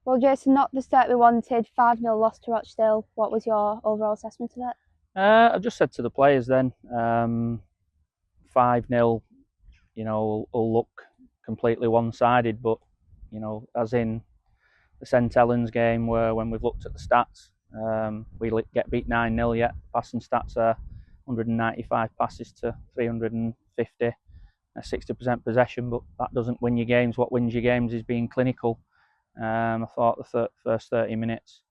Well, Jason, not the start we wanted. 5-0 loss to Rochdale. What was your overall assessment of it? I've just said to the players then, 5-0, will look completely one-sided, but, as in the 𝗟𝗔𝗗𝗏𝗧 game where when we've looked at the stats, we get beat 9-0 yet. Passing stats are 195 passes to 350, 60% possession, but that doesn't win your games. What wins your games is being clinical. I thought the first 30 minutes,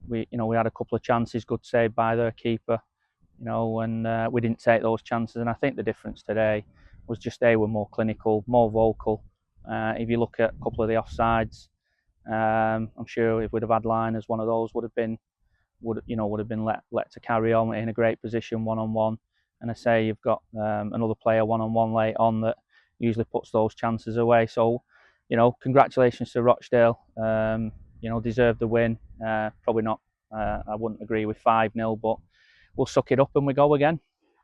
we had a couple of chances, good save by their keeper, and we didn't take those chances. And I think the difference today was just they were more clinical, more vocal. If you look at a couple of the offsides, I'm sure if we'd have had liners, one of those would have been let to carry on in a great position one-on-one. And I say you've got another player one-on-one late on that usually puts those chances away. So, congratulations to Rochdale. Deserved the win. Probably not. I wouldn't agree with 5-0, but we'll suck it up and we go again.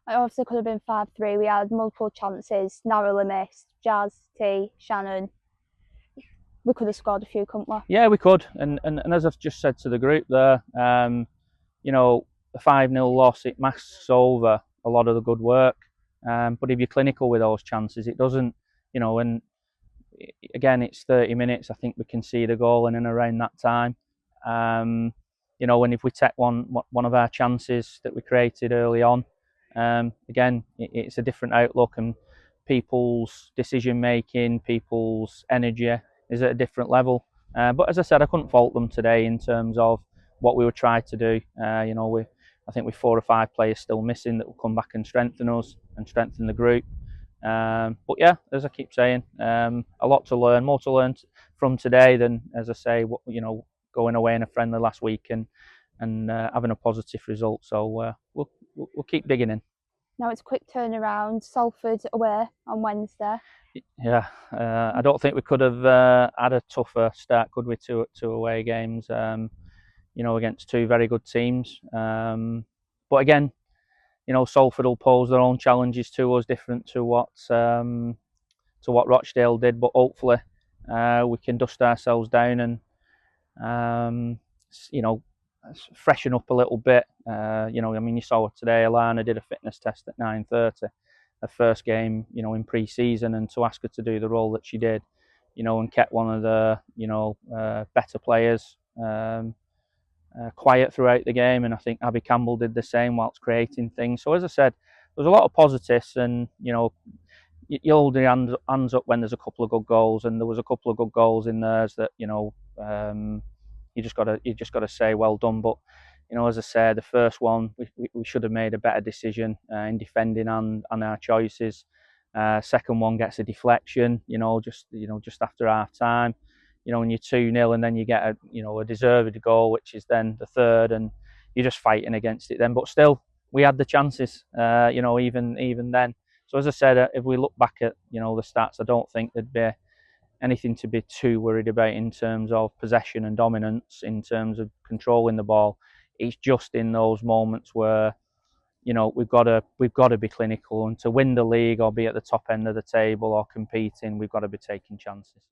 It obviously could have been 5-3. We had multiple chances, narrowly missed. Jazz, T, Shannon. We could have scored a few, couldn't we? Yeah, we could. And as I've just said to the group there, the 5-0 loss, it masks over a lot of the good work. But if you're clinical with those chances, it doesn't, and again, it's 30 minutes. I think we concede a goal in and around that time. And if we take one of our chances that we created early on, again, it's a different outlook, and people's decision making, people's energy is at a different level. But as I said, I couldn't fault them today in terms of what we were trying to do. I think with 4 or 5 players still missing that will come back and strengthen us and strengthen the group. But yeah, as I keep saying, a lot to learn, more to learn from today than, as I say, going away in a friendly last week and having a positive result. So we'll keep digging in. Now it's a quick turnaround. Salford away on Wednesday. Yeah, I don't think we could have had a tougher start, could we? Two away games, against 2 very good teams. But again, Salford will pose their own challenges to us, different to what Rochdale did. But hopefully, we can dust ourselves down and freshen up a little bit. You saw today, Alana did a fitness test at 9:30, her first game, in pre-season, and to ask her to do the role that she did, and kept one of the, better players quiet throughout the game, and I think 𝗟𝗢𝗦𝗧𝗖𝗛 did the same whilst creating things. So as I said, there's a lot of positives, and you hold your hands up when there's a couple of good goals, and there was a couple of good goals in theirs that you just got to say well done. But as I said, the first one we should have made a better decision in defending on our choices. Second one gets a deflection, just after half time. When you're 2-0 and then you get a deserved goal, which is then the third, and you're just fighting against it then. But still, we had the chances, even then. So as I said, if we look back at the stats, I don't think there'd be anything to be too worried about in terms of possession and dominance, in terms of controlling the ball. It's just in those moments where we've got to be clinical, and to win the league or be at the top end of the table or competing, we've got to be taking chances.